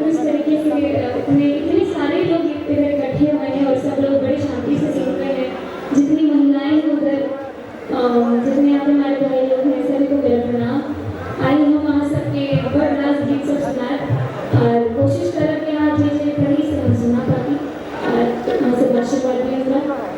इस तरीके से इतने सारे लोग इधर इकट्ठे हुए हैं और सब लोग बड़ी शांति से सुन रहे हैं। जितनी महिलाएं हैं उधर, जितने यहाँ पे हमारे भाई लोग हैं, सभी को मेरा प्रणाम। आई हम वहाँ सबके बरदास गीत सब सुनाए और कोशिश करें कि आज ये कहीं से हम सुना पाती और वहाँ से आशीर्वाद भी होगा।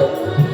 Thank you.